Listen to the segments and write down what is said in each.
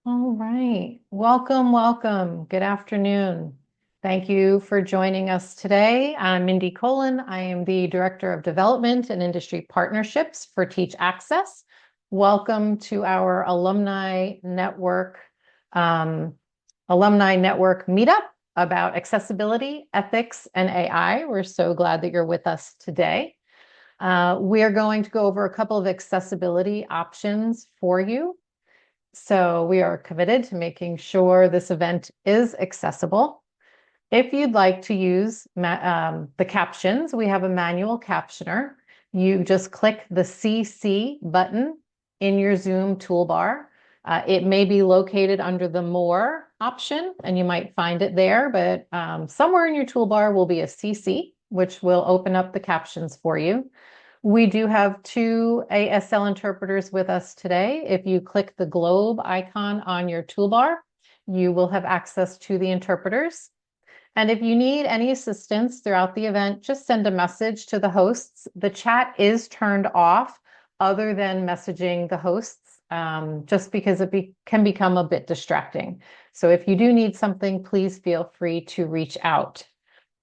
All right. Welcome, welcome. Good afternoon. Thank you for joining us today. I'm Mindy Colin. I am the Director of Development and Industry Partnerships for Teach Access. Welcome to our Alumni Network meetup about accessibility, ethics, and AI. We're so glad that you're with us today. We are going to go over a couple of accessibility options for you. So we are committed to making sure this event is accessible. If you'd like to use the captions, we have a manual captioner. You just click the CC button in your Zoom toolbar. It may be located under the More option, and you might find it there, but somewhere in your toolbar will be a CC, which will open up the captions for you. We do have two ASL interpreters with us today. If you click the globe icon on your toolbar, you will have access to the interpreters. And if you need any assistance throughout the event, just send a message to the hosts. The chat is turned off other than messaging the hosts, just because it can become a bit distracting. So if you do need something, please feel free to reach out.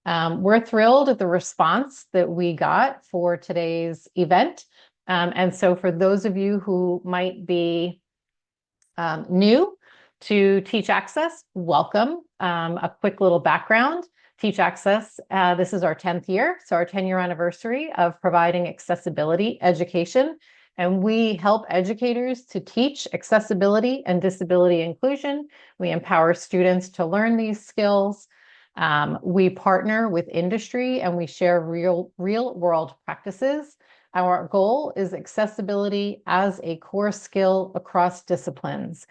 We're thrilled at the response that we got for today's event. And so for those of you who might be new to Teach Access, welcome. A quick little background. Teach Access, this is our 10th year, so our 10-year anniversary of providing accessibility education. And we help educators to teach accessibility and disability inclusion. We empower students to learn these skills. We partner with industry and we share real world practices. Our goal is accessibility as a core skill across disciplines.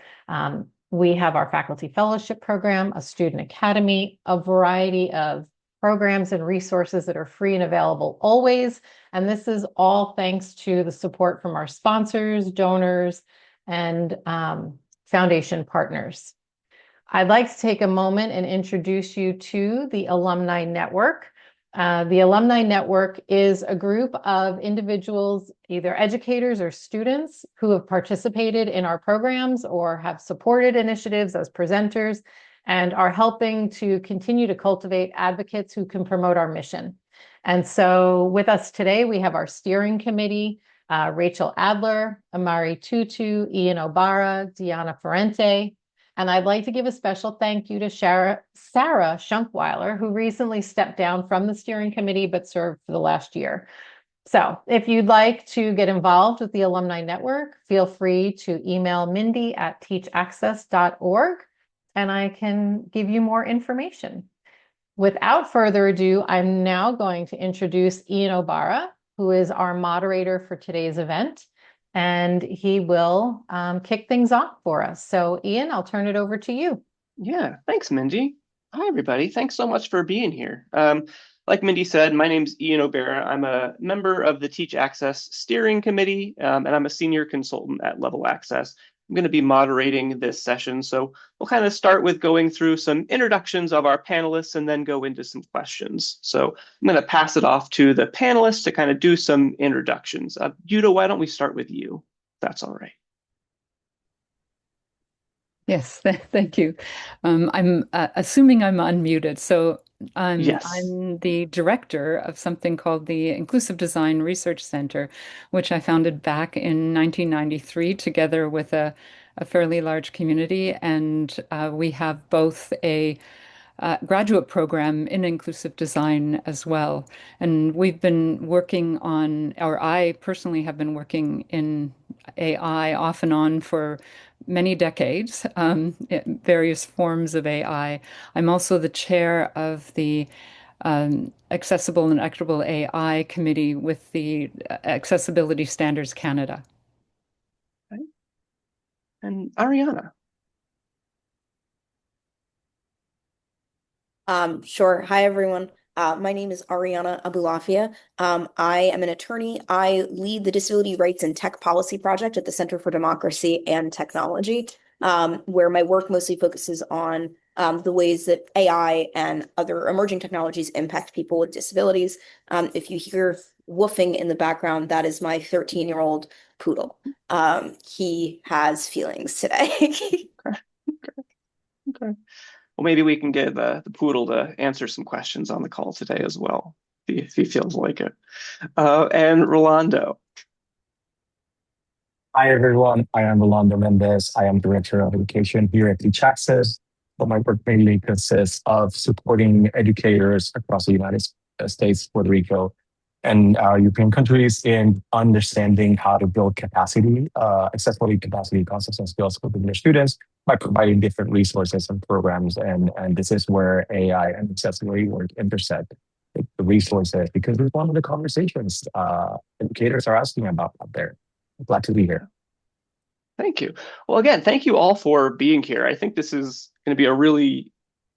We have our faculty fellowship program, a student academy, a variety of programs and resources that are free and available always. And this is all thanks to the support from our sponsors, donors, and foundation partners. I'd like to take a moment and introduce you to the Alumni Network. The Alumni Network is a group of individuals, either educators or students, who have participated in our programs or have supported initiatives as presenters and are helping to continue to cultivate advocates who can promote our mission. And so with us today, we have our steering committee, Rachel Adler, Amari Tutu, Ian Obara, Diana Ferrente. And I'd like to give a special thank you to Sarah Schunkweiler, who recently stepped down from the steering committee but served for the last year. So if you'd like to get involved with the Alumni Network, feel free to email Mindy at teachaccess.org, and I can give you more information. Without further ado, I'm now going to introduce Ian Obara, who is our moderator for today's event. And he will kick things off for us. So Ian, I'll turn it over to you. Yeah, thanks, Mindy. Hi, everybody. Thanks so much for being here. Like Mindy said, my name's Ian Obara. I'm a member of the Teach Access Steering Committee, and I'm a senior consultant at Level Access. I'm going to be moderating this session, so we'll kind of start with going through some introductions of our panelists and then go into some questions. So I'm going to pass it off to the panelists to kind of do some introductions. Jutta, why don't we start with you? That's all right. Yes, thank you. I'm assuming I'm unmuted. So Yes. I'm the director of something called the Inclusive Design Research Center, which I founded back in 1993 together with a fairly large community. And we have both a graduate program in inclusive design as well. And we've been working on, or I personally have been working in AI off and on for many decades, various forms of AI. I'm also the chair of the Accessible and Equitable AI Committee with the Accessibility Standards Canada. Okay. And Ariana. Sure. Hi, everyone. My name is Ariana Aboulafia. I am an attorney. I lead the Disability Rights and Tech Policy Project at the Center for Democracy and Technology, where my work mostly focuses on the ways that AI and other emerging technologies impact people with disabilities. If you hear woofing in the background, that is my 13-year-old poodle. He has feelings today. Well, maybe we can get the poodle to answer some questions on the call today as well, if he feels like it. And Rolando. Hi, everyone. I am Rolando Mendez. I am Director of Education here at Teach Access. But my work mainly consists of supporting educators across the United States, Puerto Rico, and European countries in understanding how to build capacity, accessibility, capacity, concepts, and skills within their students by providing different resources and programs. And this is where AI and accessibility work intersect with the resources, because it's one of the conversations educators are asking about out there. Glad to be here. Thank you. Well, again, thank you all for being here. I think this is going to be a really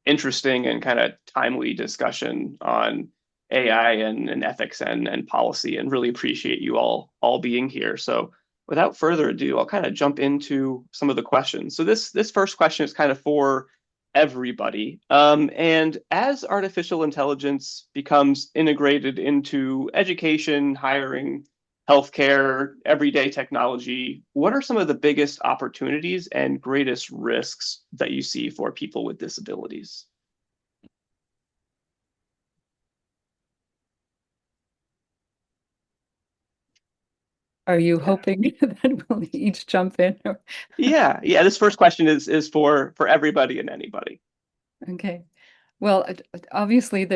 interesting and kind of timely discussion on AI and ethics and policy, and really appreciate you all being here. So without further ado, I'll kind of jump into some of the questions. So this first question is kind of for everybody. And as artificial intelligence becomes integrated into education, hiring, healthcare, everyday technology, what are some of the biggest opportunities and greatest risks that you see for people with disabilities? Are you hoping that we'll each jump in? Yeah. This first question is for everybody and anybody. Okay. Well, obviously,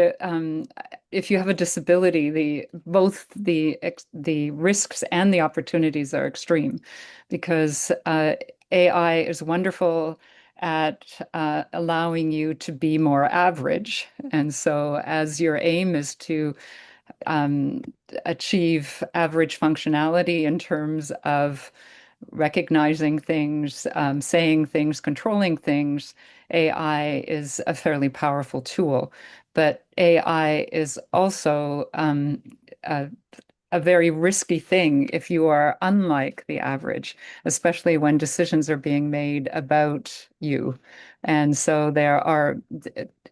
if you have a disability, both the risks and the opportunities are extreme, because AI is wonderful at allowing you to be more average, and so as your aim is to achieve average functionality in terms of recognizing things, saying things, controlling things, AI is a fairly powerful tool. But AI is also a very risky thing if you are unlike the average, especially when decisions are being made about you. And so there are,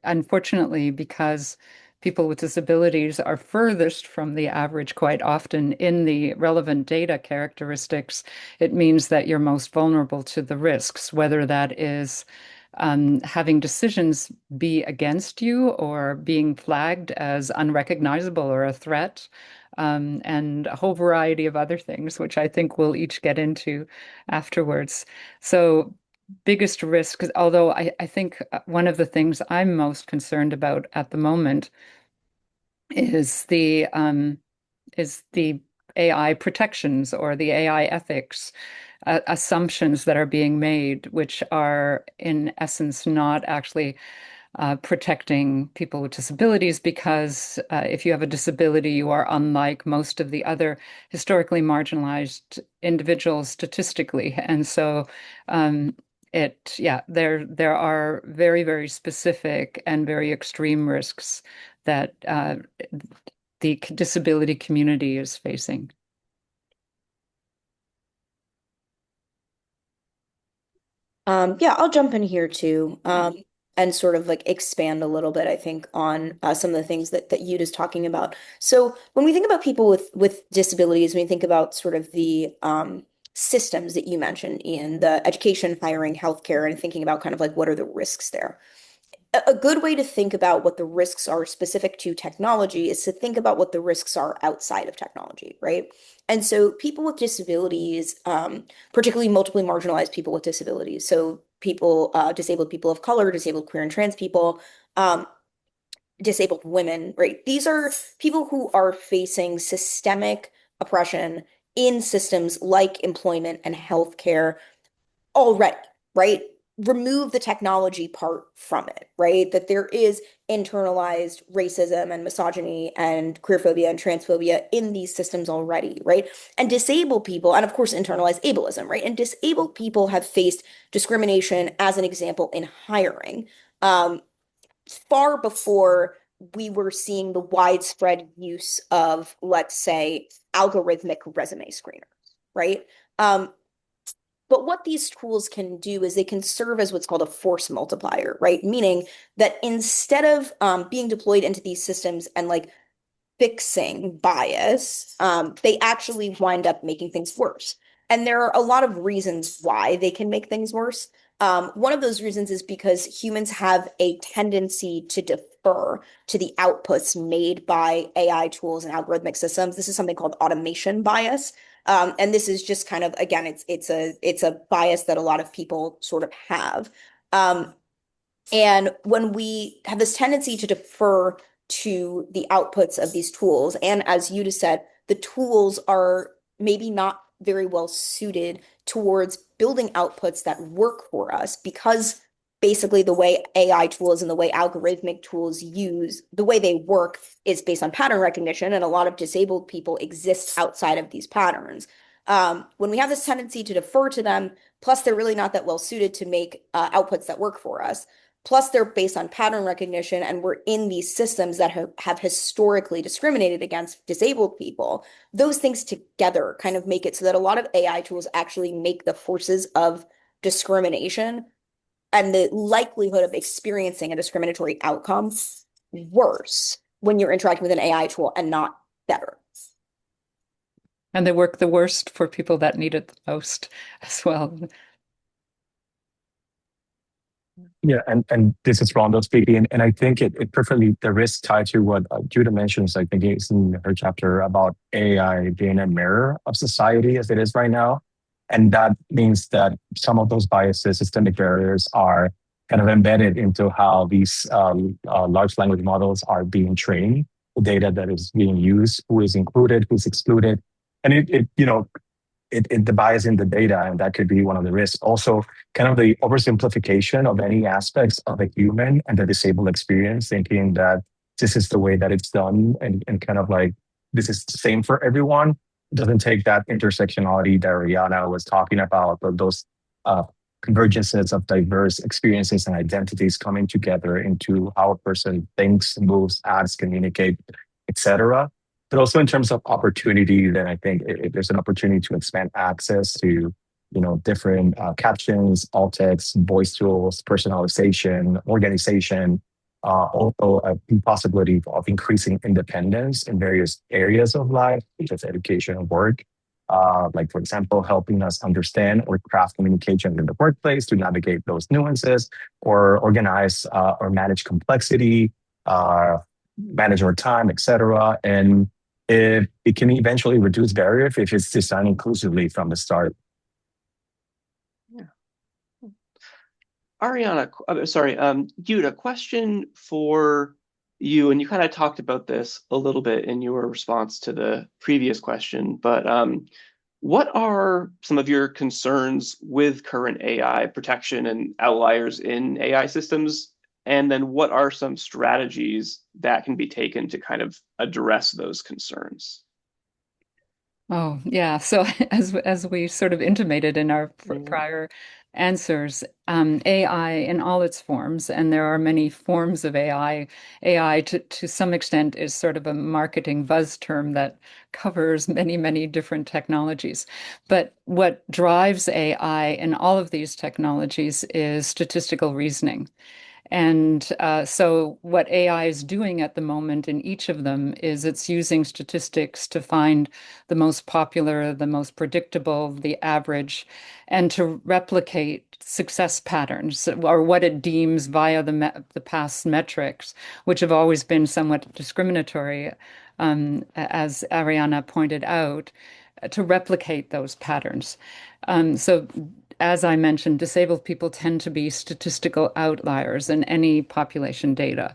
unfortunately, because people with disabilities are furthest from the average quite often in the relevant data characteristics, it means that you're most vulnerable to the risks, whether that is having decisions be against you or being flagged as unrecognizable or a threat, and a whole variety of other things, which I think we'll each get into afterwards. So biggest risk, although I think one of the things I'm most concerned about at the moment is the AI protections or the AI ethics assumptions that are being made, which are in essence not actually protecting people with disabilities, because if you have a disability, you are unlike most of the other historically marginalized individuals statistically. And so there are very, very specific and very extreme risks that the disability community is facing. I'll jump in here too, and sort of like expand a little bit, I think, on some of the things that Jutta's talking about. So when we think about people with disabilities, when we think about sort of the systems that you mentioned in the education, hiring, healthcare, and thinking about kind of like what are the risks there. A good way to think about what the risks are specific to technology is to think about what the risks are outside of technology, right? And so people with disabilities, particularly multiply marginalized people with disabilities, so people, disabled people of color, disabled queer and trans people, disabled women, right? These are people who are facing systemic oppression in systems like employment and healthcare already, right? Remove the technology part from it, right? That there is internalized racism and misogyny and queerphobia and transphobia in these systems already, right? And disabled people, and of course, internalized ableism, right? And disabled people have faced discrimination, as an example, in hiring, far before we were seeing the widespread use of, let's say, algorithmic resume screeners, right? But what these tools can do is they can serve as what's called a force multiplier, right? Meaning that instead of being deployed into these systems and like fixing bias, they actually wind up making things worse. And there are a lot of reasons why they can make things worse. One of those reasons is because humans have a tendency to defer to the outputs made by AI tools and algorithmic systems. This is something called automation bias. And this is just kind of, again, it's a bias that a lot of people sort of have. And when we have this tendency to defer to the outputs of these tools, and as you just said, the tools are maybe not very well suited towards building outputs that work for us, because basically the way AI tools and the way algorithmic tools the way they work is based on pattern recognition, and a lot of disabled people exist outside of these patterns. When we have this tendency to defer to them, plus they're really not that well suited to make outputs that work for us, plus they're based on pattern recognition, and we're in these systems that have historically discriminated against disabled people. Those things together kind of make it so that a lot of AI tools actually make the forces of discrimination and the likelihood of experiencing a discriminatory outcome worse when you're interacting with an AI tool and not better. And they work the worst for people that need it the most as well. Yeah, and this is Rolando speaking, and I think it perfectly, the risk tied to what Jutta mentions, I think it's in her chapter about AI being a mirror of society as it is right now. And that means that some of those biases, systemic barriers are kind of embedded into how these large language models are being trained, the data that is being used, who is included, who's excluded. And the bias in the data, and that could be one of the risks. Also, kind of the oversimplification of any aspects of a human and the disabled experience, thinking that this is the way that it's done, and kind of like this is the same for everyone. It doesn't take that intersectionality that Ariana was talking about, but those convergences of diverse experiences and identities coming together into how a person thinks, moves, acts, communicate, etc. But also in terms of opportunity, then I think there's an opportunity to expand access to, different captions, alt text, voice tools, personalization, organization. Also a possibility of increasing independence in various areas of life, such as education and work. Like, for example, helping us understand or craft communication in the workplace to navigate those nuances, or organize or manage complexity, manage our time, etc. And it can eventually reduce barriers if it's designed inclusively from the start. Yeah. Ariana, Jutta, question for you, and you kind of talked about this a little bit in your response to the previous question, but what are some of your concerns with current AI protection and outliers in AI systems? And then what are some strategies that can be taken to kind of address those concerns? Oh, yeah. So as we sort of intimated in our prior answers, AI in all its forms, and there are many forms of AI. AI to some extent is sort of a marketing buzz term that covers many, many different technologies. But what drives AI in all of these technologies is statistical reasoning. And so what AI is doing at the moment in each of them is it's using statistics to find the most popular, the most predictable, the average, and to replicate success patterns, or what it deems via the past metrics, which have always been somewhat discriminatory, as Ariana pointed out, to replicate those patterns. So as I mentioned, disabled people tend to be statistical outliers in any population data.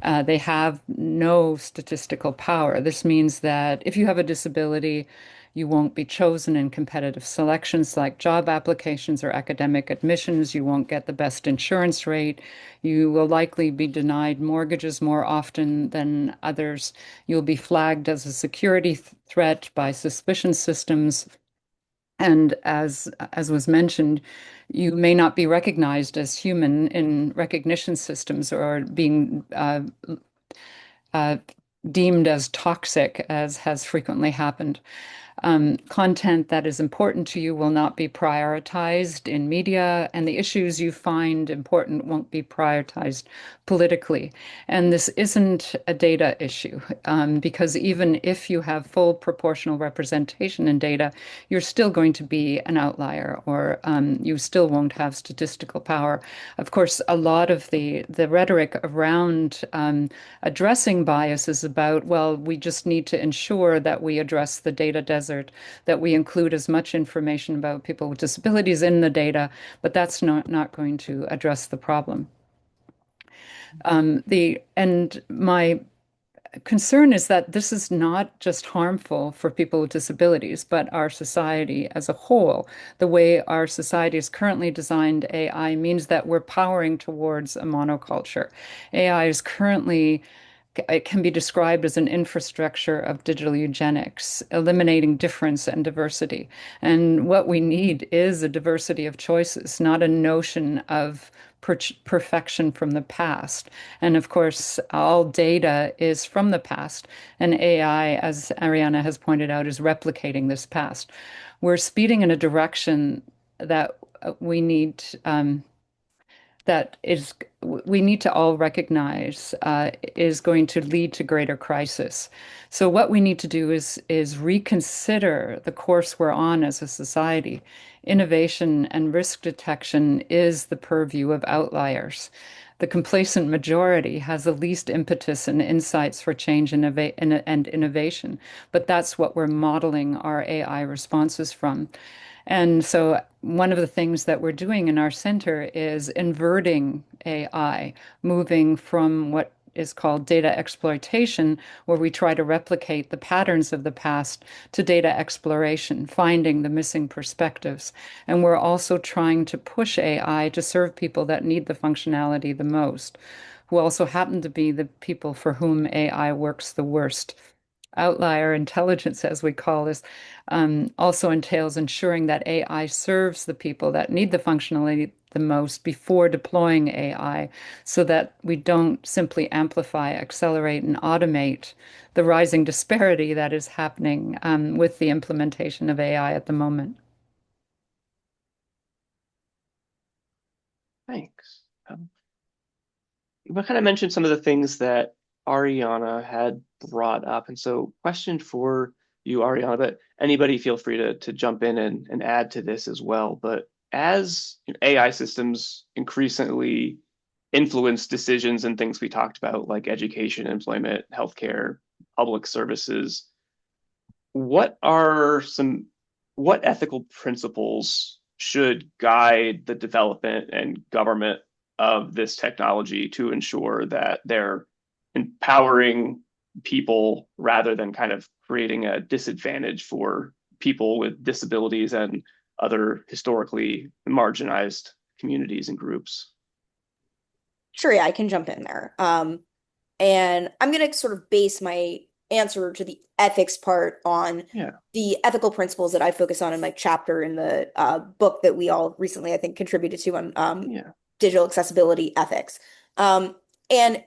They have no statistical power. This means that if you have a disability, you won't be chosen in competitive selections like job applications or academic admissions. You won't get the best insurance rate. You will likely be denied mortgages more often than others. You'll be flagged as a security threat by suspicion systems. And as was mentioned, you may not be recognized as human in recognition systems, or being deemed as toxic, as has frequently happened. Content that is important to you will not be prioritized in media, and the issues you find important won't be prioritized politically. And this isn't a data issue, because even if you have full proportional representation in data, you're still going to be an outlier, or you still won't have statistical power. Of course, a lot of the rhetoric around addressing bias is about, well, we just need to ensure that we address the data desert, that we include as much information about people with disabilities in the data, but that's not going to address the problem. My concern is that this is not just harmful for people with disabilities, but our society as a whole. The way our society is currently designed, AI means that we're powering towards a monoculture. AI is currently it can be described as an infrastructure of digital eugenics, eliminating difference and diversity. And what we need is a diversity of choices, not a notion of perfection from the past. And of course, all data is from the past, and AI, as Ariana has pointed out, is replicating this past. We're speeding in a direction that we need we need to all recognize is going to lead to greater crisis. So what we need to do is reconsider the course we're on as a society. Innovation and risk detection is the purview of outliers. The complacent majority has the least impetus and insights for change and innovation, but that's what we're modeling our AI responses from. And so one of the things that we're doing in our center is inverting AI, moving from what is called data exploitation, where we try to replicate the patterns of the past, to data exploration, finding the missing perspectives. And we're also trying to push AI to serve people that need the functionality the most, who also happen to be the people for whom AI works the worst. Outlier intelligence, as we call this, also entails ensuring that AI serves the people that need the functionality the most before deploying AI, so that we don't simply amplify, accelerate, and automate the rising disparity that is happening with the implementation of AI at the moment. Thanks. We kind of mentioned some of the things that Ariana had brought up. And so question for you, Ariana, but anybody feel free to jump in and add to this as well. But as AI systems increasingly influence decisions and things we talked about, like education, employment, healthcare, public services, what ethical principles should guide the development and government of this technology to ensure that they're empowering people rather than kind of creating a disadvantage for people with disabilities and other historically marginalized communities and groups? Sure, yeah, I can jump in there. And I'm going to sort of base my answer to the ethics part on the ethical principles that I focus on in my chapter in the book that we all recently, I think, contributed to on digital accessibility ethics. And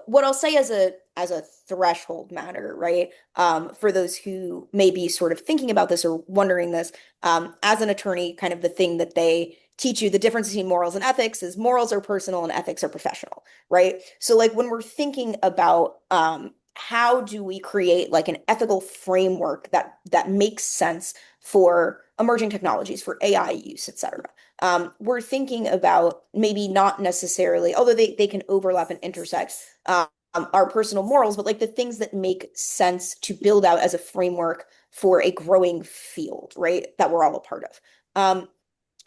what I'll say as a threshold matter, right? For those who may be sort of thinking about this or wondering this, as an attorney, kind of the thing that they teach you, the difference between morals and ethics is morals are personal and ethics are professional, right? So like when we're thinking about how do we create like an ethical framework that makes sense for emerging technologies, for AI use, et cetera. We're thinking about maybe not necessarily, although they can overlap and intersect our personal morals, but like the things that make sense to build out as a framework for a growing field, right? That we're all a part of.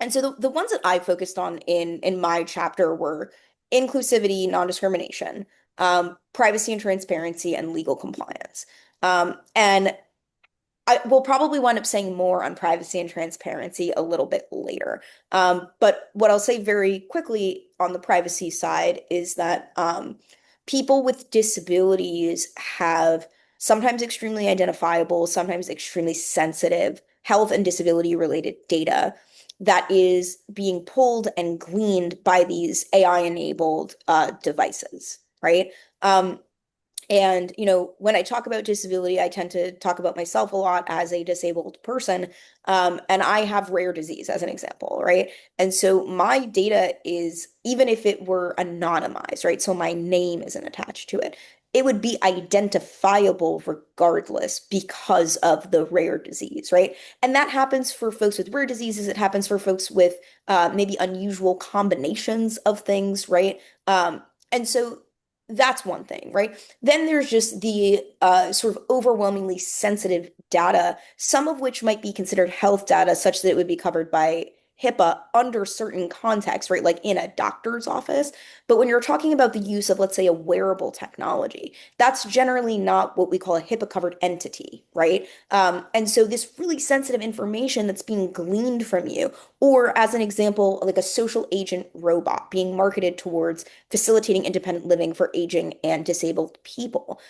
And so the ones that I focused on in my chapter were inclusivity, non-discrimination, privacy and transparency, and legal compliance. And I will probably wind up saying more on privacy and transparency a little bit later. But what I'll say very quickly on the privacy side is that people with disabilities have sometimes extremely identifiable, sometimes extremely sensitive health and disability related data that is being pulled and gleaned by these AI-enabled devices, right? And, when I talk about disability, I tend to talk about myself a lot as a disabled person. And I have rare disease as an example, right? And so my data is, even if it were anonymized, right? So my name isn't attached to it, it would be identifiable regardless because of the rare disease, right? And that happens for folks with rare diseases. It happens for folks with maybe unusual combinations of things, right? And so that's one thing, right? Then there's just the sort of overwhelmingly sensitive data, some of which might be considered health data, such that it would be covered by HIPAA under certain contexts, right? Like in a doctor's office. But when you're talking about the use of, let's say, a wearable technology, that's generally not what we call a HIPAA covered entity, right? And so this really sensitive information that's being gleaned from you, or as an example, like a social agent robot being marketed towards facilitating independent living for aging and disabled people.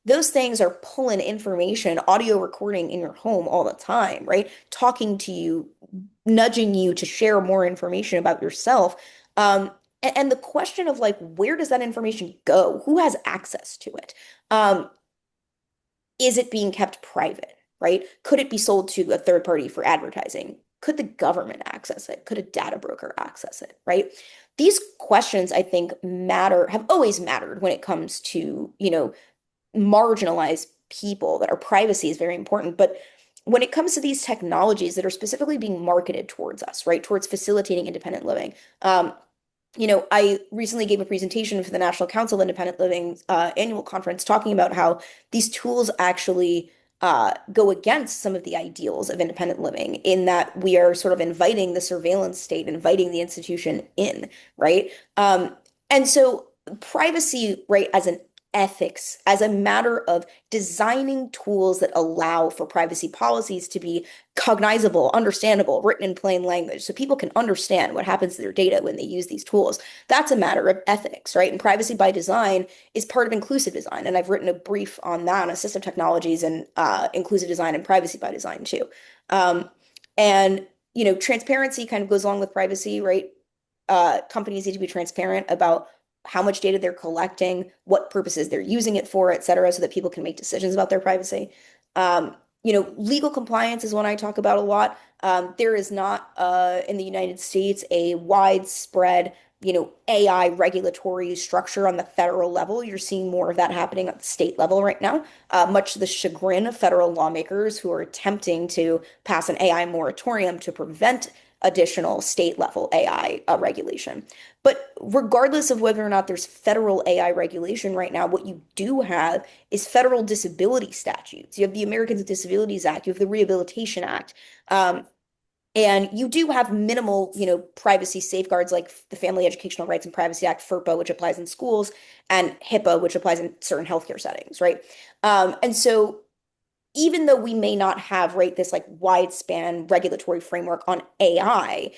Those things are pulling information, audio recording in your home all the time, right? Talking to you, nudging you to share more information about yourself. And the question of like, where does that information go? Who has access to it? Is it being kept private, right? Could it be sold to a third party for advertising? Could the government access it? Could a data broker access it, right? These questions, I think, have always mattered when it comes to, marginalized people, that our privacy is very important. But when it comes to these technologies that are specifically being marketed towards us, right, towards facilitating independent living, I recently gave a presentation for the National Council of Independent Living annual conference talking about how these tools actually go against some of the ideals of independent living, in that we are sort of inviting the surveillance state, inviting the institution in, right? And so privacy, right, as an ethics, as a matter of designing tools that allow for privacy policies to be cognizable, understandable, written in plain language, so people can understand what happens to their data when they use these tools. That's a matter of ethics, right? And privacy by design is part of inclusive design. And I've written a brief on that, on assistive technologies and inclusive design and privacy by design too. And transparency kind of goes along with privacy, right? Companies need to be transparent about how much data they're collecting, what purposes they're using it for, et cetera, so that people can make decisions about their privacy. Legal compliance is one I talk about a lot. There is not in the United States a widespread, AI regulatory structure on the federal level. You're seeing more of that happening at the state level right now, much to the chagrin of federal lawmakers who are attempting to pass an AI moratorium to prevent additional state level AI regulation. But regardless of whether or not there's federal AI regulation right now, what you do have is federal disability statutes. You have the Americans with Disabilities Act, you have the Rehabilitation Act. And you do have minimal, privacy safeguards like the Family Educational Rights and Privacy Act, FERPA, which applies in schools, and HIPAA, which applies in certain healthcare settings, right? And so even though we may not have, right, this like wide span regulatory framework on AI,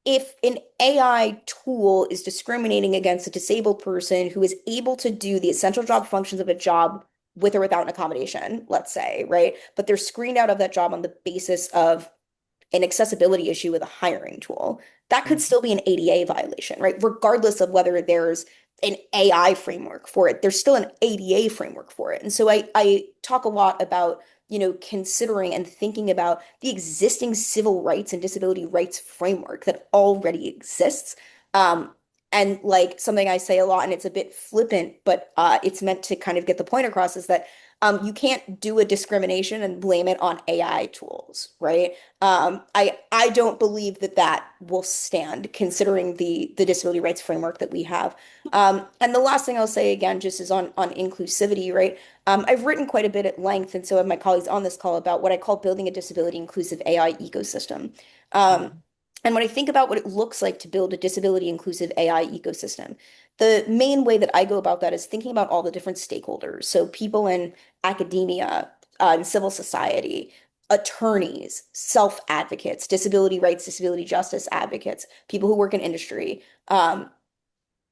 if an AI tool is discriminating against a disabled person who is able to do the essential job functions of a job with or without an accommodation, let's say, right? But they're screened out of that job on the basis of an accessibility issue with a hiring tool, that could still be an ADA violation, right? Regardless of whether there's an AI framework for it, there's still an ADA framework for it. And so I talk a lot about, considering and thinking about the existing civil rights and disability rights framework that already exists. And like something I say a lot, and it's a bit flippant, but it's meant to kind of get the point across, is that you can't do a discrimination and blame it on AI tools, right? I don't believe that will stand, considering the disability rights framework that we have. And the last thing I'll say again, just is on inclusivity, right? I've written quite a bit at length, and so have my colleagues on this call, about what I call building a disability inclusive AI ecosystem. And when I think about what it looks like to build a disability inclusive AI ecosystem, the main way that I go about that is thinking about all the different stakeholders. So people in academia, and civil society, attorneys, self-advocates, disability rights, disability justice advocates, people who work in industry,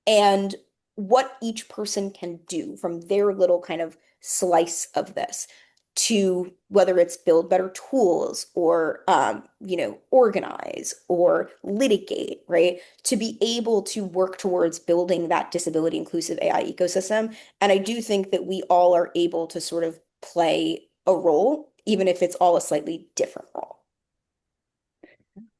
and what each person can do from their little kind of slice of this to whether it's build better tools or organize or litigate, right? To be able to work towards building that disability inclusive AI ecosystem. And I do think that we all are able to sort of play a role, even if it's all a slightly different role.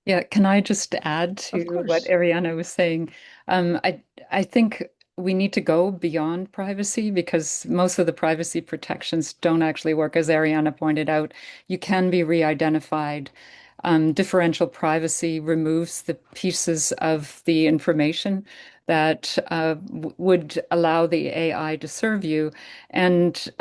Yeah, can I just add Of to what course. Ariana was saying? I think we need to go beyond privacy because most of the privacy protections don't actually work. As Ariana pointed out, you can be re-identified. Differential privacy removes the pieces of the information that would allow the AI to serve you. And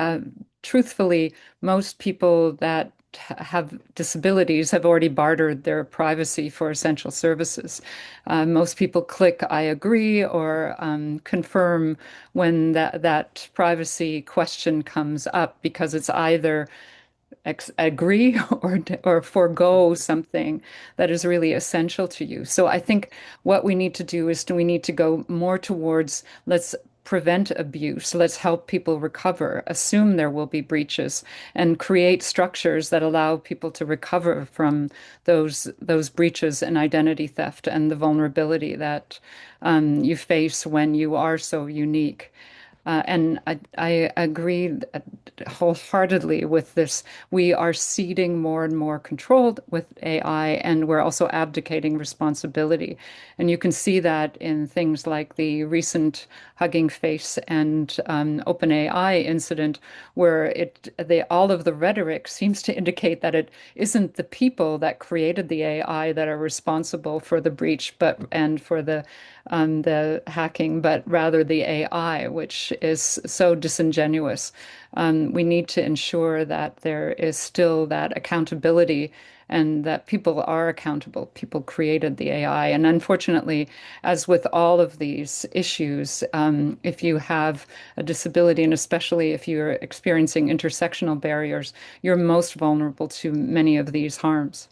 truthfully, most people that have disabilities have already bartered their privacy for essential services. Most people click I agree or confirm when that privacy question comes up because it's either agree or forego something that is really essential to you. So I think what we need to do is we need to go more towards let's prevent abuse, let's help people recover, assume there will be breaches, and create structures that allow people to recover from those breaches and identity theft and the vulnerability that you face when you are so unique. And I agree wholeheartedly with this. We are ceding more and more control with AI, and we're also abdicating responsibility. And you can see that in things like the recent Hugging Face and OpenAI incident, where all of the rhetoric seems to indicate that it isn't the people that created the AI that are responsible for the breach, and for the hacking, but rather the AI, which is so disingenuous. We need to ensure that there is still that accountability and that people are accountable. People created the AI. And unfortunately, as with all of these issues, if you have a disability, and especially if you're experiencing intersectional barriers, you're most vulnerable to many of these harms.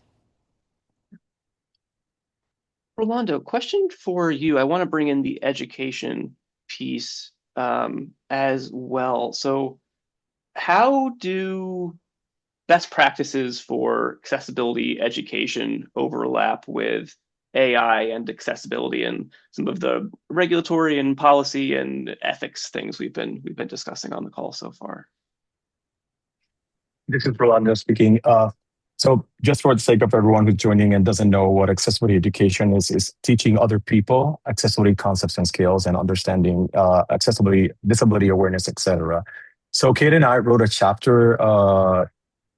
Rolando, question for you. I want to bring in the education piece as well. So how do best practices for accessibility education overlap with AI and accessibility and some of the regulatory and policy and ethics things we've been discussing on the call so far? This is Rolando speaking. So just for the sake of everyone who's joining and doesn't know what accessibility education is teaching other people accessibility concepts and skills and understanding accessibility, disability awareness, etc. So Kate and I wrote a chapter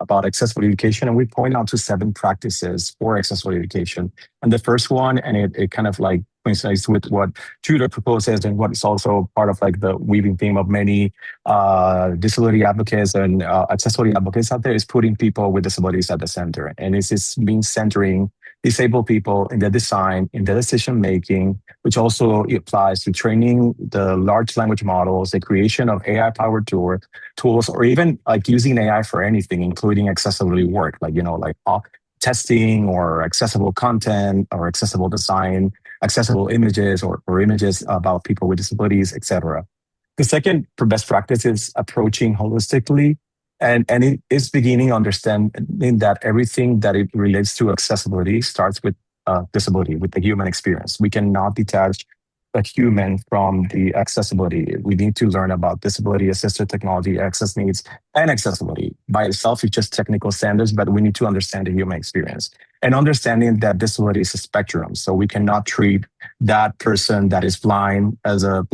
about accessibility education, and we point out to 7 practices for accessibility education. And the first one, and it kind of like coincides with what Jutta proposes and what is also part of like the weaving theme of many disability advocates and accessibility advocates out there, is putting people with disabilities at the center. And this means centering disabled people in the design, in the decision making, which also applies to training the large language models, the creation of AI-powered tools, or even like using AI for anything, including accessibility work, like testing or accessible content or accessible design, accessible images or images about people with disabilities, etc. The second best practice is approaching holistically. And it is beginning understanding that everything that it relates to accessibility starts with disability, with the human experience. We cannot detach the human from the accessibility. We need to learn about disability-assisted technology, access needs, and accessibility. By itself, it's just technical standards, but we need to understand the human experience. And understanding that disability is a spectrum. So we cannot treat that person that is blind as a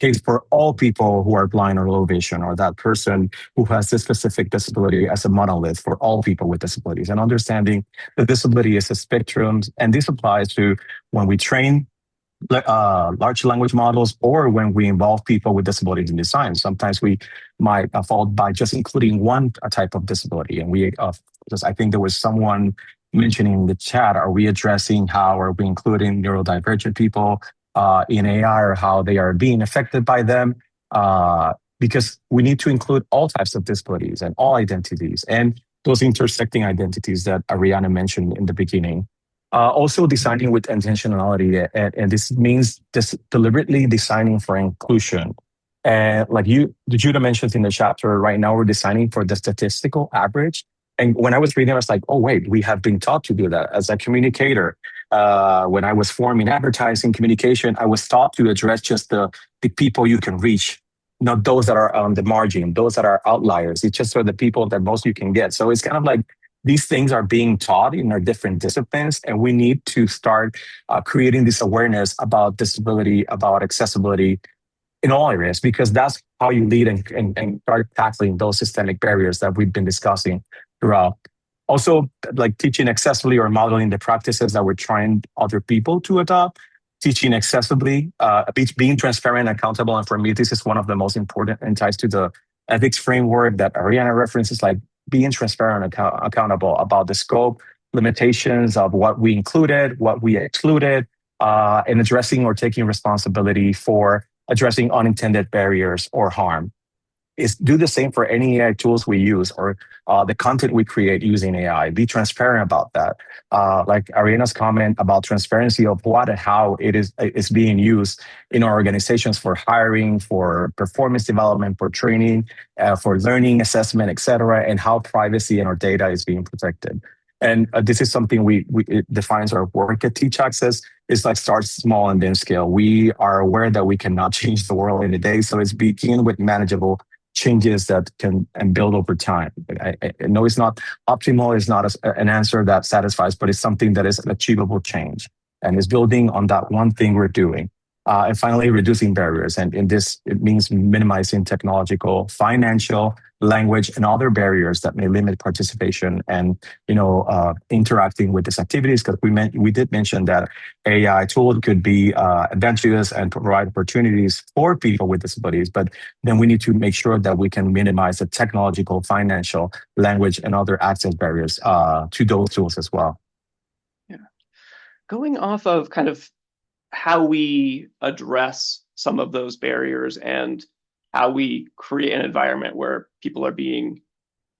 case for all people who are blind or low vision, or that person who has this specific disability as a monolith for all people with disabilities. And understanding that disability is a spectrum, and this applies to when we train large language models or when we involve people with disabilities in design. Sometimes we might fault by just including one type of disability. And because I think there was someone mentioning in the chat, are we addressing how are we including neurodivergent people in AI, or how they are being affected by them? Because we need to include all types of disabilities and all identities and those intersecting identities that Ariana mentioned in the beginning. Also designing with intentionality, and this means deliberately designing for inclusion And like Jutta mentions in the chapter, right now we're designing for the statistical average. And when I was reading, I was like, oh, wait, we have been taught to do that as a communicator. When I was forming advertising communication, I was taught to address just the people you can reach, not those that are on the margin, those that are outliers. It's just for the people that most you can get. So it's kind of like these things are being taught in our different disciplines, and we need to start creating this awareness about disability, about accessibility, in all areas, because that's how you lead and start tackling those systemic barriers that we've been discussing throughout. Also, like teaching accessibly or modeling the practices that we're trying other people to adopt, teaching accessibly, being transparent and accountable. And for me, this is one of the most important and ties to the ethics framework that Ariana references, like being transparent and accountable about the scope, limitations of what we included, what we excluded, and addressing or taking responsibility for addressing unintended barriers or harm. Is do the same for any AI tools we use or the content we create using AI. Be transparent about that. Like Ariana's comment about transparency of what and how it is being used in our organizations for hiring, for performance development, for training, for learning assessment, etc., and how privacy in our data is being protected. And this is something it defines our work at Teach Access. It's like start small and then scale. We are aware that we cannot change the world in a day, so it's begin with manageable changes that can and build over time. I know it's not optimal, it's not an answer that satisfies, but it's something that is an achievable change and is building on that one thing we're doing. And finally, reducing barriers. And in this, it means minimizing technological, financial, language, and other barriers that may limit participation and interacting with these activities. Because we did mention that AI tool could be advantageous and provide opportunities for people with disabilities, but then we need to make sure that we can minimize the technological, financial, language, and other access barriers to those tools as well. Yeah. Going off of kind of how we address some of those barriers and how we create an environment where people are being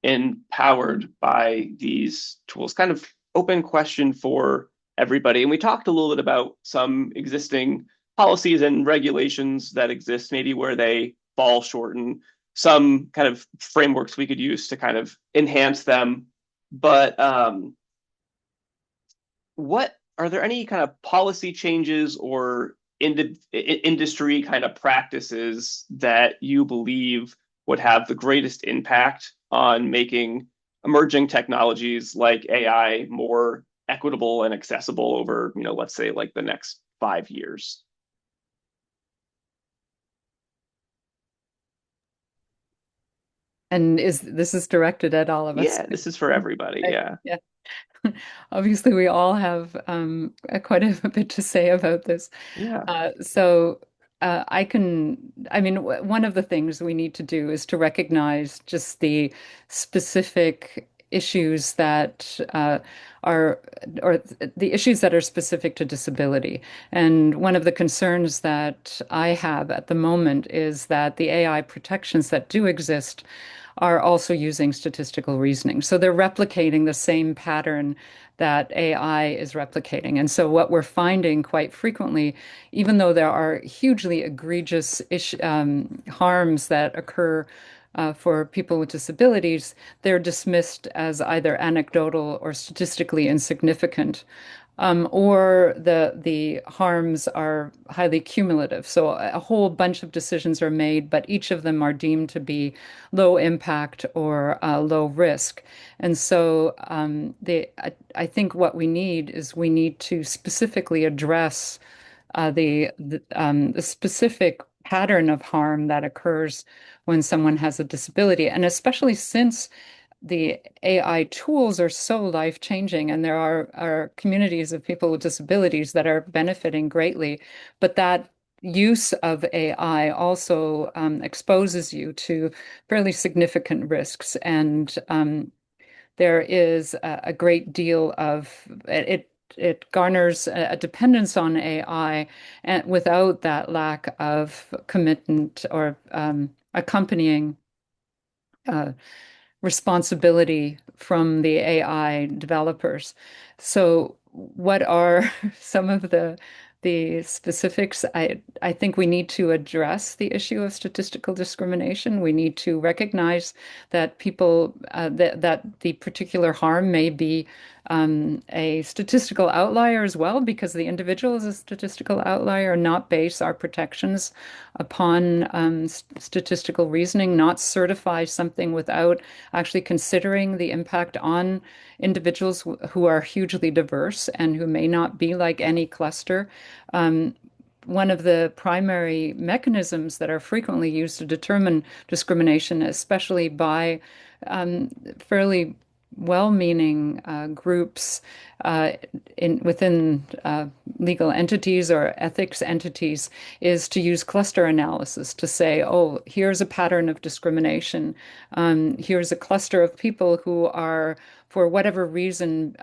empowered by these tools. Kind of open question for everybody. And we talked a little bit about some existing policies and regulations that exist, maybe where they fall short, and some kind of frameworks we could use to kind of enhance them. But what are there any kind of policy changes or industry kind of practices that you believe would have the greatest impact on making emerging technologies like AI more equitable and accessible over, let's say like the next 5 years? And this is directed at all of us? Yeah, this is for everybody. Yeah. Yeah. Obviously, we all have quite a bit to say about this. Yeah. One of the things we need to do is to recognize just the specific issues that or the issues that are specific to disability. And one of the concerns that I have at the moment is that the AI protections that do exist are also using statistical reasoning. So they're replicating the same pattern that AI is replicating. And so what we're finding quite frequently, even though there are hugely egregious harms that occur for people with disabilities, they're dismissed as either anecdotal or statistically insignificant. Or the harms are highly cumulative. So a whole bunch of decisions are made, but each of them are deemed to be low impact or low risk. And so I think what we need to specifically address the specific pattern of harm that occurs when someone has a disability, and especially since the AI tools are so life-changing, and there are communities of people with disabilities that are benefiting greatly, but that use of AI also exposes you to fairly significant risks, and there is a great deal of it. It garners a dependence on AI, and without that lack of commitment or accompanying responsibility from the AI developers. So what are some of the the specifics. I think we need to address the issue of statistical discrimination. We need to recognize that that the particular harm may be a statistical outlier as well, because the individual is a statistical outlier, not base our protections upon statistical reasoning, not certify something without actually considering the impact on individuals who are hugely diverse and who may not be like any cluster. Um, One of the primary mechanisms that are frequently used to determine discrimination, especially by fairly well-meaning groups within legal entities or ethics entities, is to use cluster analysis to say, oh, here's a pattern of discrimination. Here's a cluster of people who are, for whatever reason,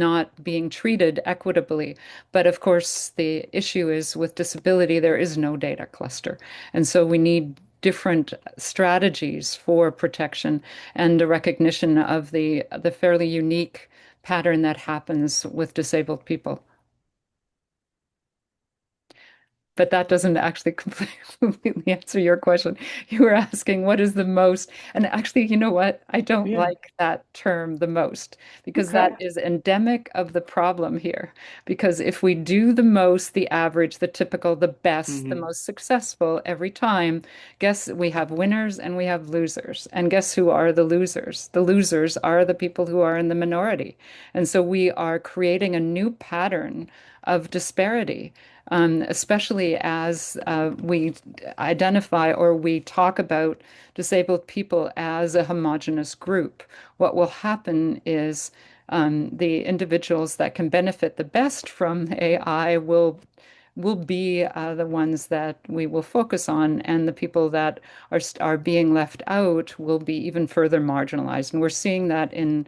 not being treated equitably. But of course, the issue is with disability, there is no data cluster. And so we need different strategies for protection and a recognition of the fairly unique pattern that happens with disabled people. But that doesn't actually completely answer your question. You were asking what is the most, and actually, you know what? I don't Yeah. like that term, the most, because Okay. that is endemic of the problem here. Because if we do the most, the average, the typical, the best, the Hmm. most successful every time, guess we have winners and we have losers. And guess who are the losers? The losers are the people who are in the minority. And so we are creating a new pattern of disparity, especially as we identify or we talk about disabled people as a homogeneous group. What will happen is the individuals that can benefit the best from AI will be the ones that we will focus on, and the people that are being left out will be even further marginalized. And we're seeing that in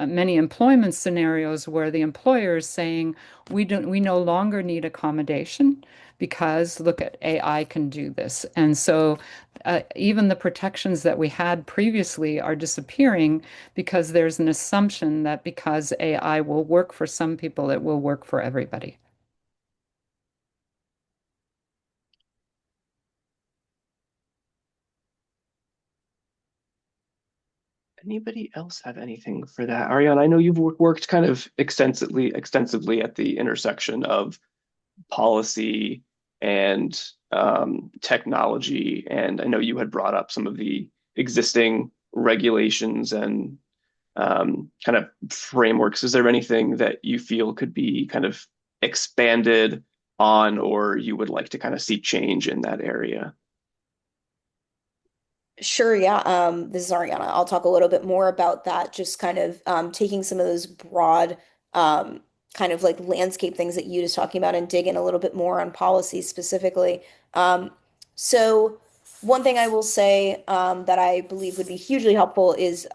many employment scenarios where the employer is saying we no longer need accommodation because look at AI can do this. And so even the protections that we had previously are disappearing because there's an assumption that because AI will work for some people, it will work for everybody. Anybody else have anything for that? Ariana, I know you've worked kind of extensively at the intersection of policy and technology, and I know you had brought up some of the existing regulations and kind of frameworks. Is there anything that you feel could be kind of expanded on, or you would like to kind of see change in that area? Sure, yeah. This is Ariana. I'll talk a little bit more about that, just kind of taking some of those broad kind of like landscape things that you just talking about and dig in a little bit more on policy specifically. Um, so one thing I will say that I believe would be hugely helpful is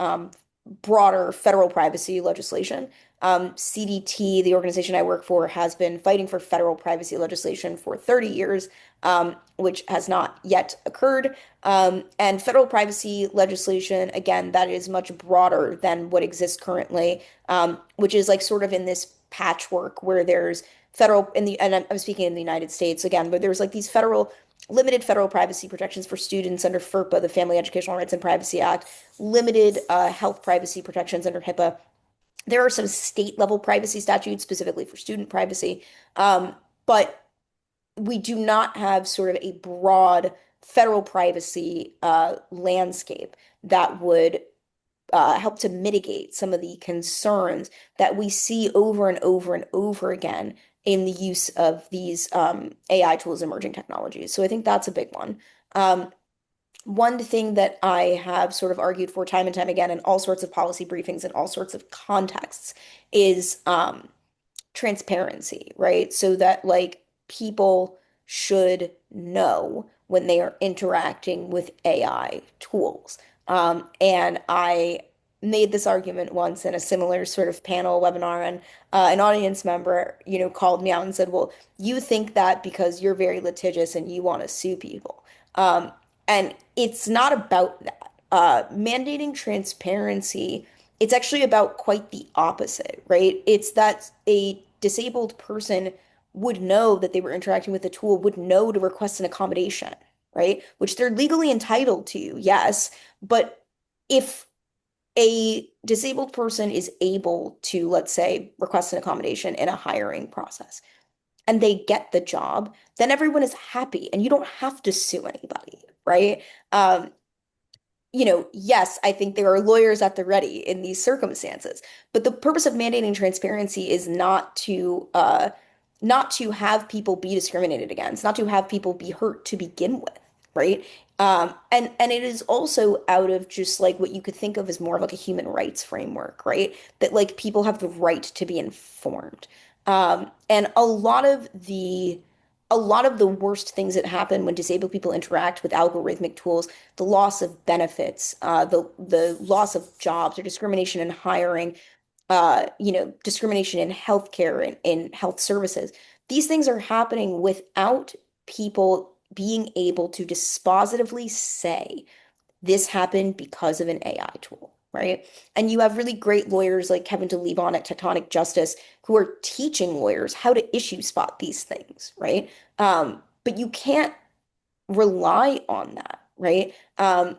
broader federal privacy legislation. CDT, the organization I work for, has been fighting for federal privacy legislation for 30 years, which has not yet occurred. And federal privacy legislation, again, that is much broader than what exists currently, which is like sort of in this patchwork where there's federal in the, and I'm speaking in the United States again, but there's like these limited federal privacy protections for students under FERPA, the Family Educational Rights and Privacy Act, limited health privacy protections under HIPAA. There are some state level privacy statutes specifically for student privacy, but we do not have sort of a broad federal privacy landscape that would help to mitigate some of the concerns that we see over and over and over again in the use of these AI tools, emerging technologies. So I think that's a big one. One thing that I have sort of argued for time and time again in all sorts of policy briefings and all sorts of contexts is transparency, right? So that like people should know when they are interacting with AI tools. And I made this argument once in a similar sort of panel webinar, and an audience member, called me out and said, "Well, you think that because you're very litigious and you want to sue people." And it's not about that. Mandating transparency, it's actually about quite the opposite, right? It's that a disabled person would know that they were interacting with a tool, would know to request an accommodation, right? Which they're legally entitled to, yes. But if a disabled person is able to, let's say, request an accommodation in a hiring process and they get the job, then everyone is happy and you don't have to sue anybody, right? Um, yes, I think there are lawyers at the ready in these circumstances, but the purpose of mandating transparency is not to have people be discriminated against, not to have people be hurt to begin with, right? And it is also out of just like what you could think of as more of like a human rights framework, right? That like people have the right to be informed. And a lot of the worst things that happen when disabled people interact with algorithmic tools, the loss of benefits, the loss of jobs or discrimination in hiring, discrimination in healthcare and in health services. These things are happening without people being able to dispositively say this happened because of an AI tool, right? And you have really great lawyers like Kevin DeLevon at Tectonic Justice who are teaching lawyers how to issue spot these things, right? But you can't rely on that, right? And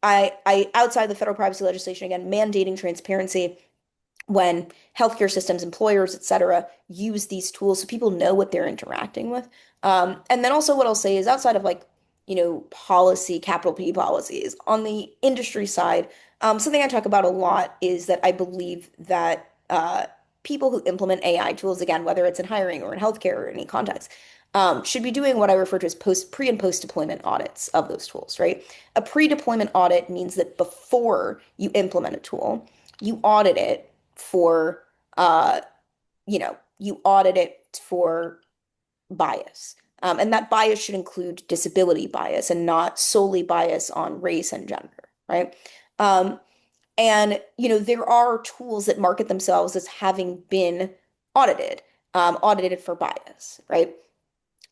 outside the federal privacy legislation, again, mandating transparency when healthcare systems, employers, et cetera, use these tools so people know what they're interacting with. And then also what I'll say is outside of like, policy, capital P policies, on the industry side, something I talk about a lot is that I believe that people who implement AI tools, again, whether it's in hiring or in healthcare or any context, should be doing what I refer to as pre and post deployment audits of those tools, right? A pre-deployment audit means that before you implement a tool, you audit it for you audit it for bias. And that bias should include disability bias and not solely bias on race and gender, right? And there are tools that market themselves as having been audited for bias, right?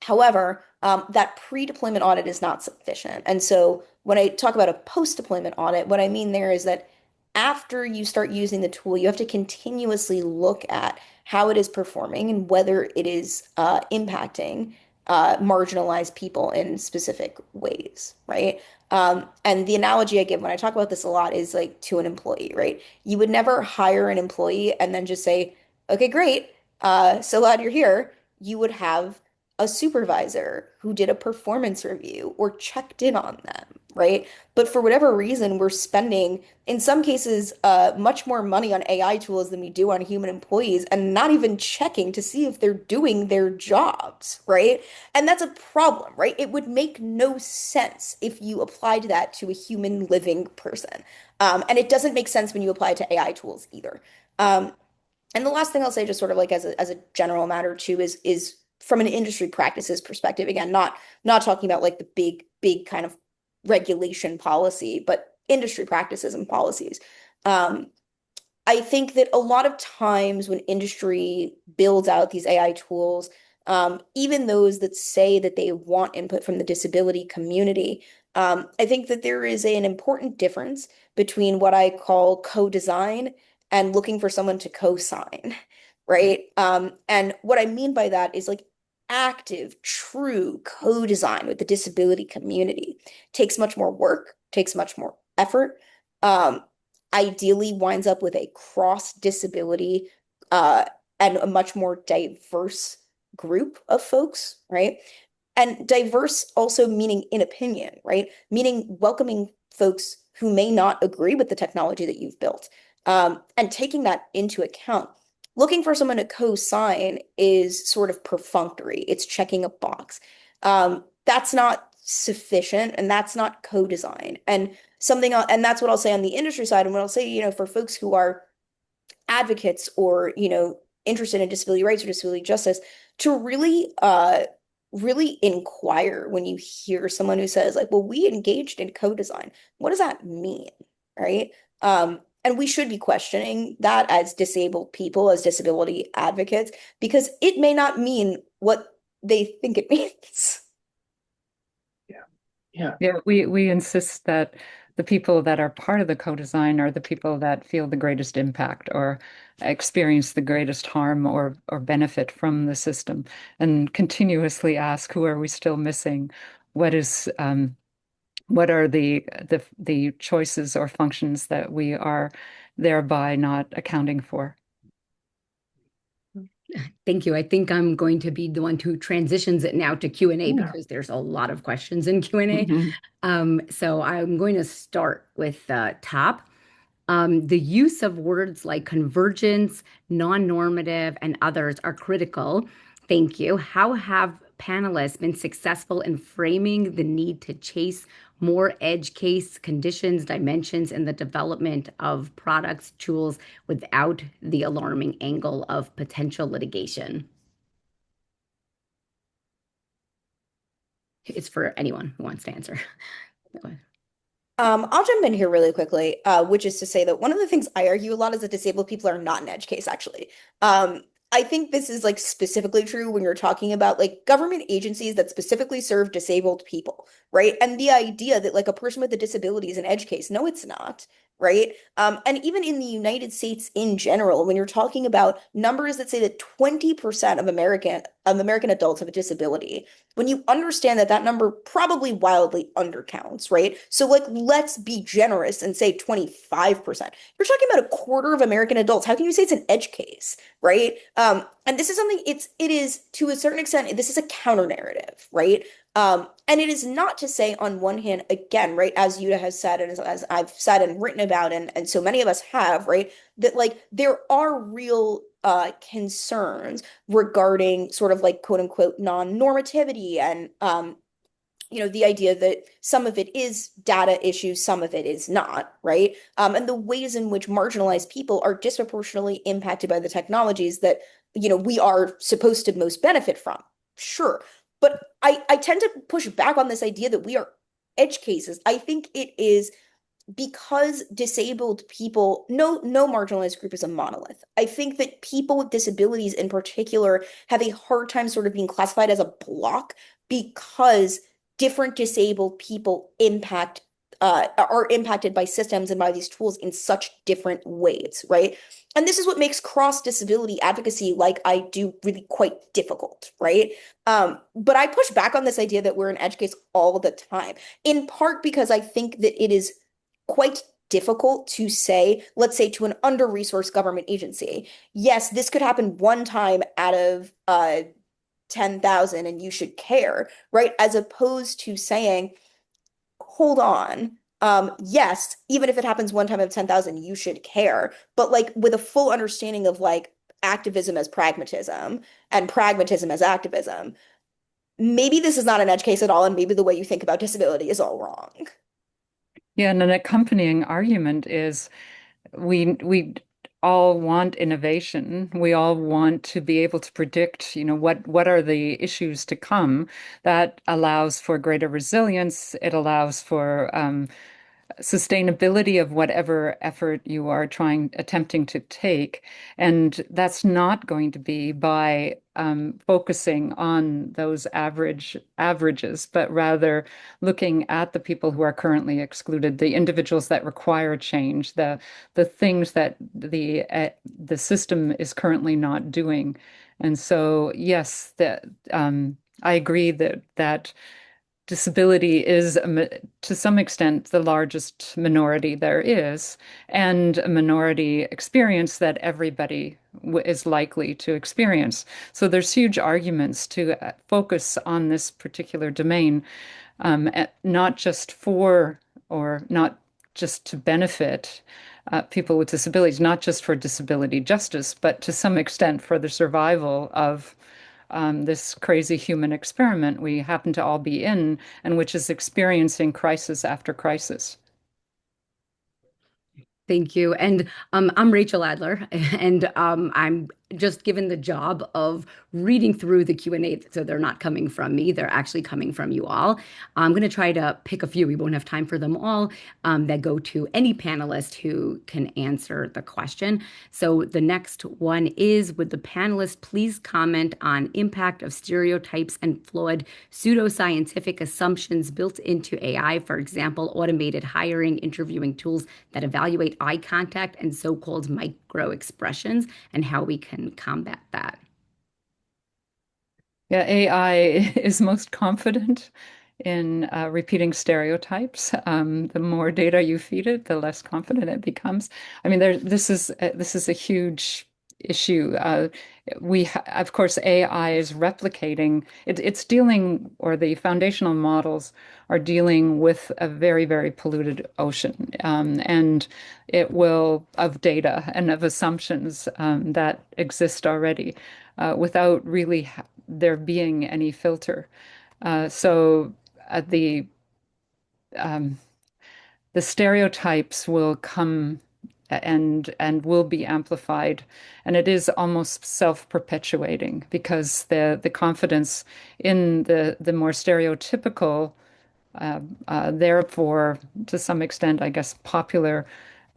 However, that pre-deployment audit is not sufficient. And so when I talk about a post-deployment audit, what I mean there is that after you start using the tool, you have to continuously look at how it is performing and whether it is impacting marginalized people in specific ways, right? And the analogy I give when I talk about this a lot is like to an employee, right? You would never hire an employee and then just say, okay, great, so glad you're here. You would have a supervisor who did a performance review or checked in on them, right? But for whatever reason, we're spending, in some cases, much more money on AI tools than we do on human employees and not even checking to see if they're doing their jobs, right? And that's a problem, right? It would make no sense if you applied that to a human living person. And it doesn't make sense when you apply it to AI tools either. And the last thing I'll say, just sort of like as a general matter too, is from an industry practices perspective. Again, not talking about like the big kind of regulation policy, but industry practices and policies. I think that a lot of times when industry builds out these AI tools, even those that say that they want input from the disability community, I think that there is an important difference between what I call co-design and looking for someone to co-sign, right? And what I mean by that is like active, true co-design with the disability community takes much more work, takes much more effort, ideally winds up with a cross-disability and a much more diverse group of folks, right? And diverse also meaning in opinion, right? Meaning welcoming folks who may not agree with the technology that you've built, and taking that into account. Looking for someone to co-sign is sort of perfunctory. It's checking a box. That's not sufficient, and that's not co-design. And that's what I'll say on the industry side. And what I'll say, for folks who are advocates or, interested in disability rights or disability justice, to really inquire when you hear someone who says like, well, we engaged in co-design. What does that mean? Right? And we should be questioning that as disabled people, as disability advocates, because it may not mean what they think it means. Yeah. Yeah, we insist that the people that are part of the co-design are the people that feel the greatest impact or experience the greatest harm or benefit from the system, and continuously ask, who are we still missing? What is what are the choices or functions that we are thereby not accounting for? Thank you. I think I'm going to be the one who transitions it now to Q&A because there's a lot of questions in Q&A. So I'm going to start with the top. The use of words like convergence, non-normative, and others are critical. Thank you. How have panelists been successful in framing the need to chase more edge case conditions, dimensions in the development of products, tools without the alarming angle of potential litigation? It's for anyone who wants to answer. I'll jump in here really quickly, which is to say that one of the things I argue a lot is that disabled people are not an edge case, actually. I think this is like specifically true when you're talking about like government agencies that specifically serve disabled people, right? And the idea that like a person with a disability is an edge case, no, it's not, right? And even in the United States in general, when you're talking about numbers that say that 20% of American adults have a disability, when you understand that that number probably wildly undercounts, right? So like let's be generous and say 25%. You're talking about a quarter of American adults. How can you say it's an edge case, right? And this is something it is to a certain extent, this is a counter narrative, right? And it is not to say on one hand, again, right, as Jutta has said, and as I've said and written about, and so many of us have, right, that like there are real concerns regarding sort of like quote unquote non-normativity and the idea that some of it is data issues, some of it is not, right? And the ways in which marginalized people are disproportionately impacted by the technologies that, we are supposed to most benefit from. Sure. But I tend to push back on this idea that we are edge cases. I think it is because disabled people, no marginalized group is a monolith. I think that people with disabilities in particular have a hard time sort of being classified as a block because different disabled people are impacted by systems and by these tools in such different ways, right? And this is what makes cross disability advocacy like I do really quite difficult, right? But I push back on this idea that we're an edge case all the time, in part because I think that it is quite difficult to say, let's say to an under-resourced government agency, yes, this could happen one time out of 10,000 and you should care, right? As opposed to saying, hold on. Yes, even if it happens one time out of 10,000, you should care. But like with a full understanding of like activism as pragmatism and pragmatism as activism, maybe this is not an edge case at all, and maybe the way you think about disability is all wrong. Yeah, and an accompanying argument is we all want innovation. We all want to be able to predict, what are the issues to come. That allows for greater resilience. It allows for sustainability of whatever effort you are attempting to take. And that's not going to be by focusing on those averages, but rather looking at the people who are currently excluded, the individuals that require change, the things that the system is currently not doing. And so, yes, I agree that disability is, to some extent, the largest minority there is, and a minority experience that everybody is likely to experience. So there's huge arguments to focus on this particular domain, not just to benefit people with disabilities, not just for disability justice, but to some extent for the survival of this crazy human experiment we happen to all be in, and which is experiencing crisis after crisis. Thank you. And I'm Rachel Adler, and I'm just given the job of reading through the Q&A, so they're not coming from me, they're actually coming from you all. I'm going to try to pick a few, we won't have time for them all, that go to any panelist who can answer the question. So the next one is, would the panelists please comment on impact of stereotypes and flawed pseudoscientific assumptions built into AI, for example, automated hiring, interviewing tools that evaluate eye contact and so-called micro expressions, and how we can combat that? Yeah, AI is most confident in repeating stereotypes. The more data you feed it, the less confident it becomes. I mean, this is a huge issue. Of course, AI is replicating. It's dealing, or the foundational models are dealing with a very, very polluted ocean, and it will, of data and of assumptions that exist already, without really there being any filter. So um, the stereotypes will come and will be amplified, and it is almost self-perpetuating because the confidence in the more stereotypical, therefore to some extent, I guess, popular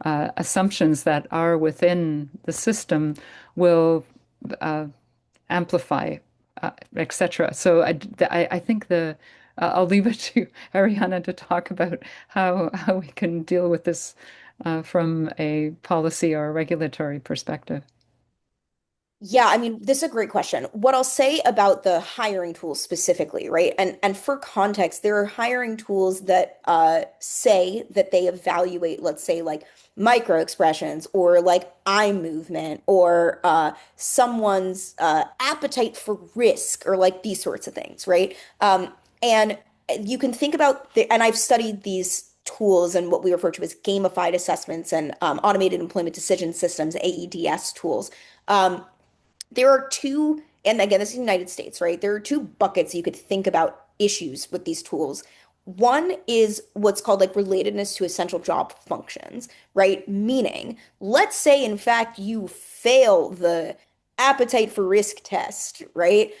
assumptions that are within the system will amplify, etc. So I think I'll leave it to Ariana to talk about how we can deal with this from a policy or regulatory perspective. Yeah, I mean, this is a great question. What I'll say about the hiring tools specifically, right? And for context, there are hiring tools that say that they evaluate, let's say, like micro expressions or like eye movement or someone's appetite for risk or like these sorts of things, right? And you can think about and I've studied these tools and what we refer to as gamified assessments and automated employment decision systems, AEDS tools. There are two, and again, this is the United States, right? There are two buckets you could think about issues with these tools. One is what's called like relatedness to essential job functions, right? Meaning, let's say in fact you fail the appetite for risk test, right?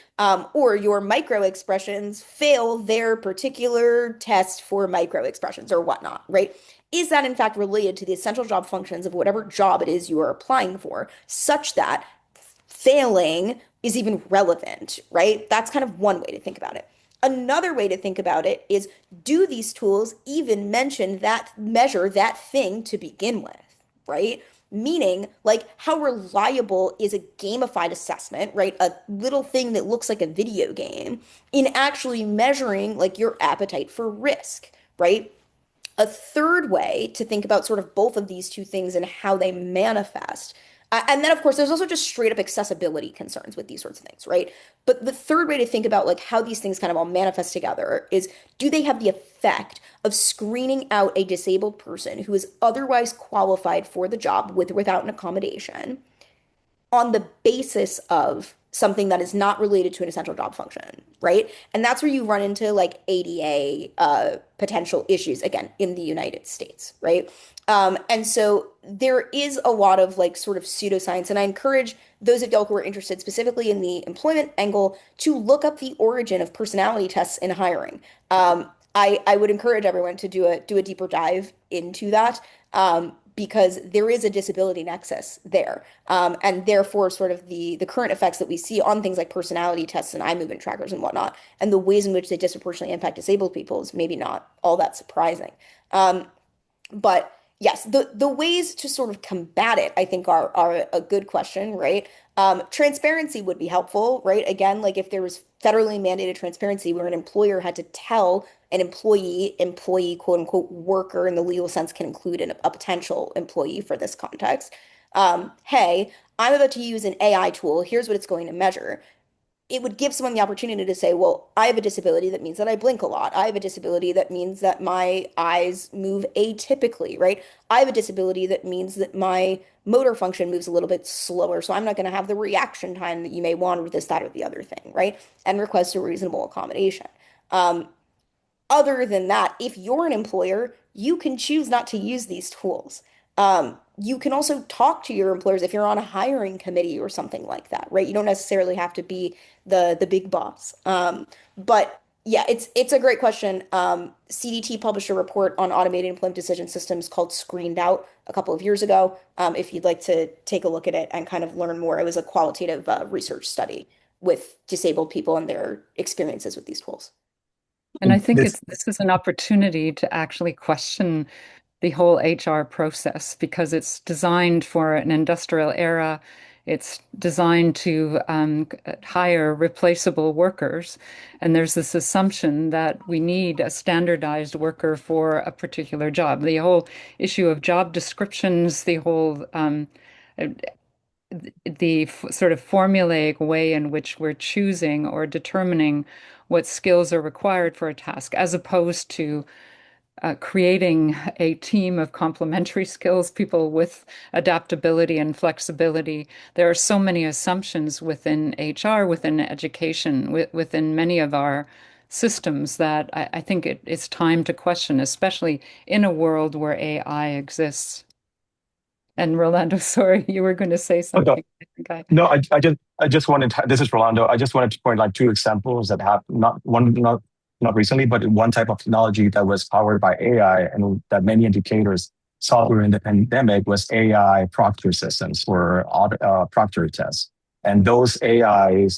Or your micro expressions fail their particular test for micro expressions or whatnot, right? Is that in fact related to the essential job functions of whatever job it is you are applying for, such that failing is even relevant, right? That's kind of one way to think about it. Another way to think about it is, do these tools even measure that thing to begin with, right? Meaning, like, how reliable is a gamified assessment, right? A little thing that looks like a video game in actually measuring like your appetite for risk, right? A third way to think about sort of both of these two things and how they manifest. And then, of course, there's also just straight up accessibility concerns with these sorts of things, right? But the third way to think about like how these things kind of all manifest together is, do they have the effect of screening out a disabled person who is otherwise qualified for the job with or without an accommodation on the basis of something that is not related to an essential job function, right? And that's where you run into like ADA potential issues again in the United States, right? And so there is a lot of like sort of pseudoscience, and I encourage those of y'all who are interested specifically in the employment angle to look up the origin of personality tests in hiring. I would encourage everyone to do a deeper dive into that. Because there is a disability nexus there. And therefore, sort of the current effects that we see on things like personality tests and eye movement trackers and whatnot, and the ways in which they disproportionately impact disabled people is maybe not all that surprising. But yes, the ways to sort of combat it, I think, are a good question, right? Transparency would be helpful, right? Again, like if there was federally mandated transparency where an employer had to tell an employee, quote unquote, worker in the legal sense can include a potential employee for this context. Hey, I'm about to use an AI tool. Here's what it's going to measure. It would give someone the opportunity to say, well, I have a disability that means that I blink a lot. I have a disability that means that my eyes move atypically, right? I have a disability that means that my motor function moves a little bit slower, so I'm not going to have the reaction time that you may want with this, that, or the other thing, right? And request a reasonable accommodation. Other than that, if you're an employer, you can choose not to use these tools. you can also talk to your employers if you're on a hiring committee or something like that, right? You don't necessarily have to be the big boss. But yeah, it's a great question. CDT published a report on automated employment decision systems called Screened Out a couple of years ago. If you'd like to take a look at it and kind of learn more, it was a qualitative research study with disabled people and their experiences with these tools. And I think This this is an opportunity to actually question the whole HR process because it's designed for an industrial era. It's designed to hire replaceable workers. And there's this assumption that we need a standardized worker for a particular job. The whole issue of job descriptions, the whole sort of formulaic way in which we're choosing or determining what skills are required for a task, as opposed to creating a team of complementary skills, people with adaptability and flexibility. There are so many assumptions within HR, within education, within many of our systems that I think it's time to question, especially in a world where AI exists. And Rolando, sorry, you were going to say oh, no, something. I think no, I just wanted to, this is Rolando. I just wanted to point like two examples that have not recently, but one type of technology that was powered by AI and that many educators saw during the pandemic was AI proctor systems for proctor tests. And those AI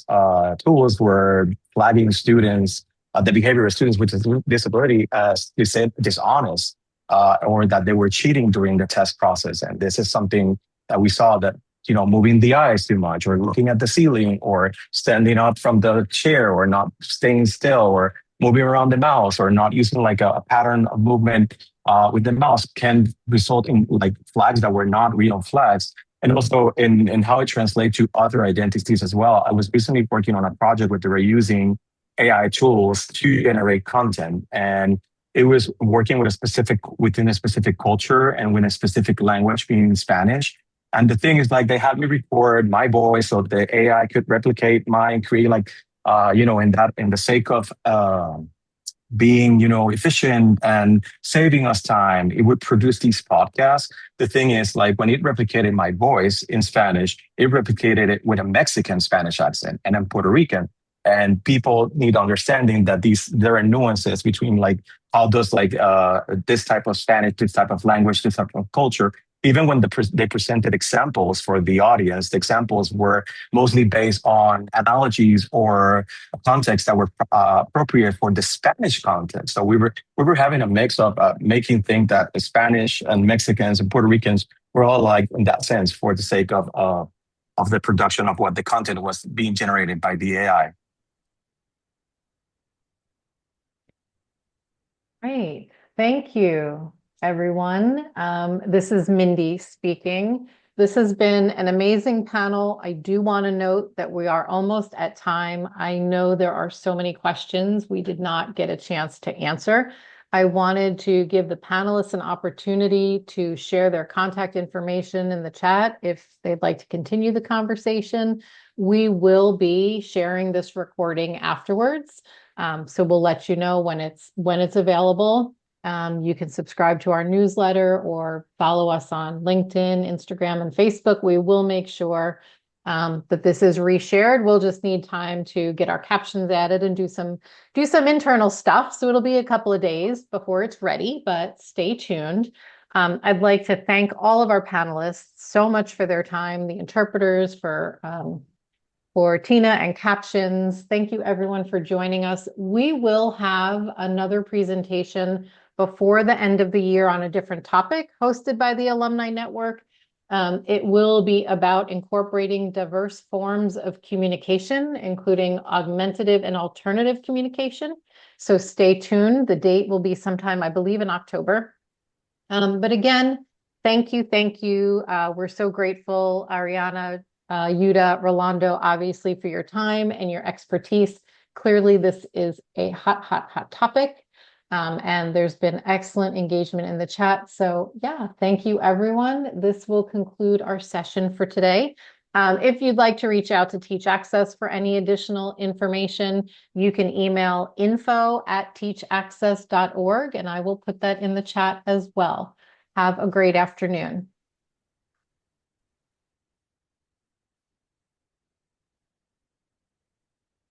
tools were flagging students, the behavior of students with disability as dishonest, or that they were cheating during the test process. And this is something that we saw that, moving the eyes too much or looking at the ceiling or standing up from the chair or not staying still or moving around the mouse or not using like a pattern of movement with the mouse can result in like flags that were not real flags. And also in how it translates to other identities as well. I was recently working on a project where they were using AI tools to generate content, and it was working within a specific culture and with a specific language, being Spanish. And the thing is, like, they had me record my voice so the AI could replicate mine, create like, in the sake of being, efficient and saving us time, it would produce these podcasts. The thing is, like, when it replicated my voice in Spanish, it replicated it with a Mexican Spanish accent and I'm Puerto Rican. And people need understanding that there are nuances between like how does like this type of Spanish, this type of language, this type of culture. Even when they presented examples for the audience, the examples were mostly based on analogies or context that were appropriate for the Spanish context. So we were having a mix of making think that the Spanish and Mexicans and Puerto Ricans were all like in that sense for the sake of the production of what the content was being generated by the AI. Great. Thank you, everyone. This is Mindy speaking. This has been an amazing panel. I do want to note that we are almost at time. I know there are so many questions we did not get a chance to answer. I wanted to give the panelists an opportunity to share their contact information in the chat if they'd like to continue the conversation. We will be sharing this recording afterwards. So we'll let you know when it's available. You can subscribe to our newsletter or follow us on LinkedIn, Instagram, and Facebook. We will make sure that this is reshared. We'll just need time to get our captions added and do some internal stuff. So it'll be a couple of days before it's ready, but stay tuned. I'd like to thank all of our panelists so much for their time, the interpreters for Tina and captions. Thank you everyone for joining us. We will have another presentation before the end of the year on a different topic hosted by the Alumni Network. It will be about incorporating diverse forms of communication, including augmentative and alternative communication. So stay tuned. The date will be sometime, I believe, in October. But again, thank you. We're so grateful, Ariana, Jutta, Rolando, obviously, for your time and your expertise. Clearly, this is a hot topic. And there's been excellent engagement in the chat. So yeah, thank you, everyone. This will conclude our session for today. If you'd like to reach out to Teach Access for any additional information, you can email info@teachaccess.org, and I will put that in the chat as well. Have a great afternoon.